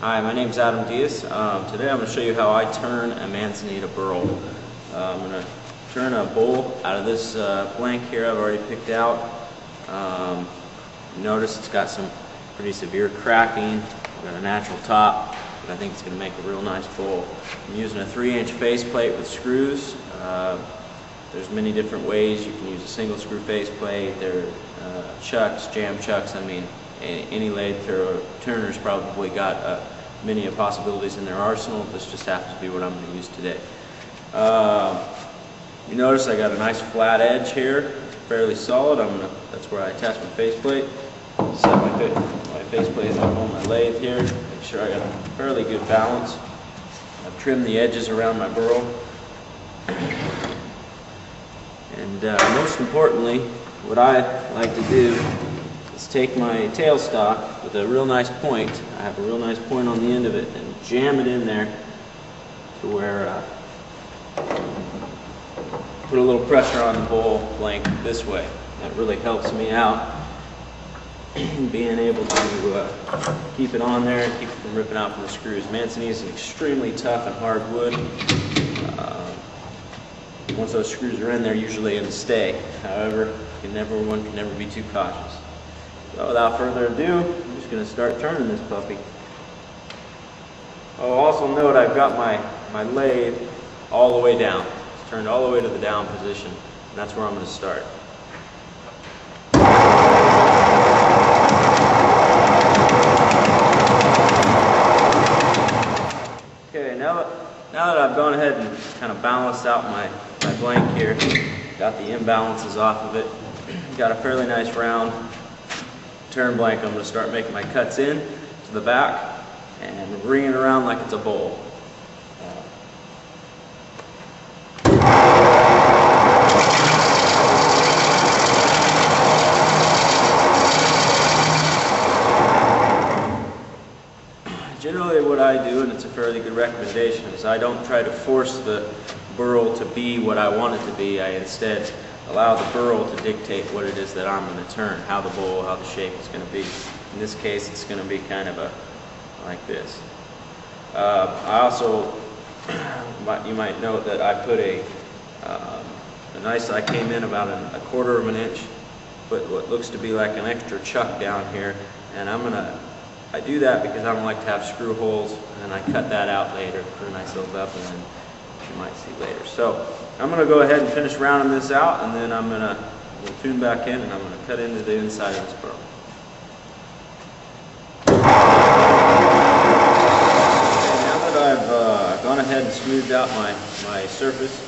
Hi, my name is Adam Diaz. Today I'm going to show you how I turn a Manzanita Burl. I'm going to turn a bowl out of this blank here I've already picked out. Notice it's got some pretty severe cracking. I've got a natural top, but I think it's going to make a real nice bowl. I'm using a 3-inch faceplate with screws. There's many different ways. You can use a single screw faceplate. There are chucks, jam chucks. I mean, any lathe turner's probably got many possibilities in their arsenal. This just happens to be what I'm going to use today. You notice I got a nice flat edge here. It's fairly solid. That's where I attach my faceplate. Set my faceplate up on my lathe here. Make sure I got a fairly good balance. I've trimmed the edges around my burl. And most importantly, what I like to do is take my tailstock with a real nice point. I have a real nice point on the end of it, and jam it in there to where put a little pressure on the bowl blank this way. That really helps me out being able to keep it on there and keep it from ripping out from the screws. Manzanita is an extremely tough and hard wood. Once those screws are in, they're usually going to stay. However, one can never be too cautious. So without further ado, I'm just going to start turning this puppy. Oh, also note I've got my lathe all the way down. It's turned all the way to the down position, and that's where I'm going to start. Okay, now that I've gone ahead and kind of balanced out my blank here, got the imbalances off of it, got a fairly nice round turn blank, I'm going to start making my cuts in to the back and bring it around like it's a bowl. Generally what I do, and it's a fairly good recommendation, is I don't try to force the burl to be what I want it to be. I instead allow the burl to dictate what it is that I'm going to turn, how the bowl, how the shape is going to be. In this case, it's going to be kind of like this. I also, you might note that I put I came in about a 1/4 of an inch, put what looks to be like an extra chuck down here, and I do that because I don't like to have screw holes, and I cut that out later, put a nice little up, and then you might see later. So I'm going to go ahead and finish rounding this out, and then we'll tune back in, and I'm going to cut into the inside of this burl. Okay, now that I've gone ahead and smoothed out my surface,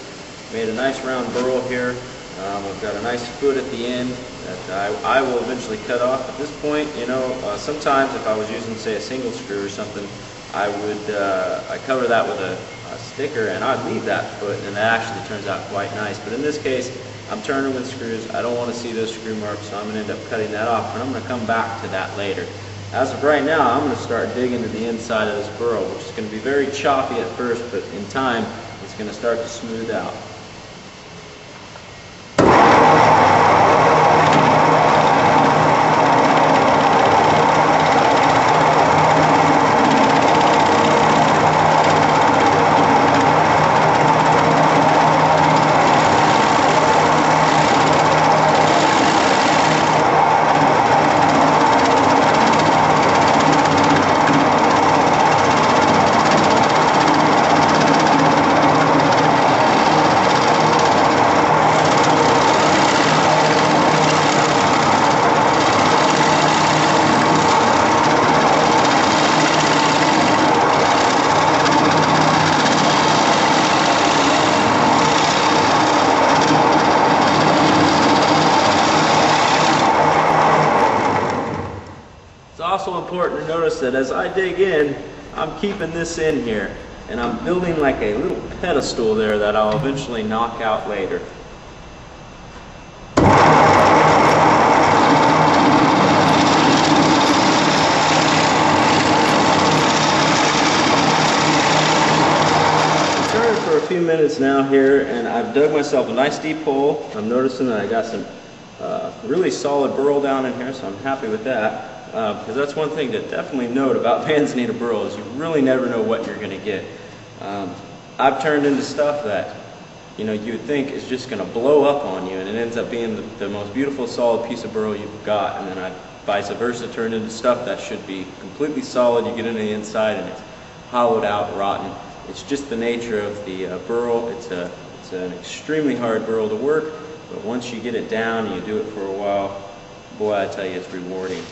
made a nice round burl here. I've got a nice foot at the end that I will eventually cut off. At this point, you know, sometimes if I was using, say, a single screw or something, I cover that with a sticker, and I'd leave that foot, and that actually turns out quite nice. But in this case, I'm turning with screws. I don't want to see those screw marks, so I'm going to end up cutting that off, and I'm going to come back to that later. As of right now, I'm going to start digging to the inside of this burl, which is going to be very choppy at first, but in time, it's going to start to smooth out. It's also important to notice that as I dig in, I'm keeping this in here, and I'm building like a little pedestal there that I'll eventually knock out later. For a few minutes now here, and I've dug myself a nice deep hole. I'm noticing that I got some really solid burl down in here, so I'm happy with that. because that's one thing to definitely note about Manzanita Burl is you really never know what you're going to get. I've turned into stuff that you would think is just going to blow up on you, and it ends up being the most beautiful solid piece of burl you've got, and then I vice versa turned into stuff that should be completely solid. You get into the inside and it's hollowed out, rotten. It's just the nature of the burl. It's an extremely hard burl to work, but once you get it down and you do it for a while, boy, I tell you, it's rewarding.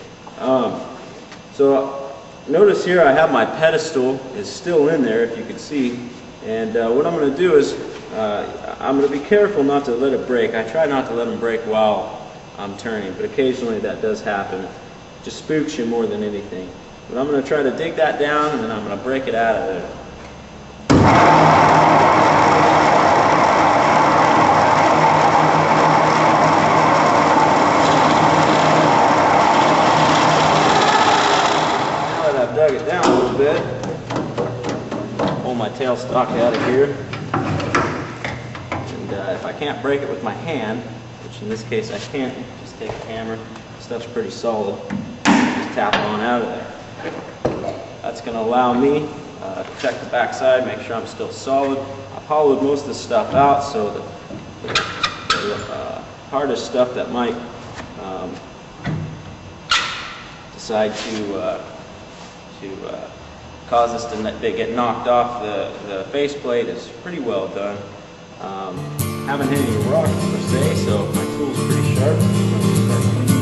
So notice here I have my pedestal is still in there, if you can see, and what I'm going to do is I'm going to be careful not to let it break. I try not to let them break while I'm turning, but occasionally that does happen. It just spooks you more than anything. But I'm going to try to dig that down, and then I'm going to break it out of there. Now that I've dug it down a little bit, pull my tailstock out of here. If I can't break it with my hand, which in this case I can't, just take a hammer. Stuff's pretty solid. Just tap on out of there. That's going to allow me to check the back side, make sure I'm still solid. I've hollowed most of the stuff out, so the hardest stuff that might decide to cause us to get knocked off the faceplate is pretty well done. Haven't hit any rocks per se, so my tool's pretty sharp.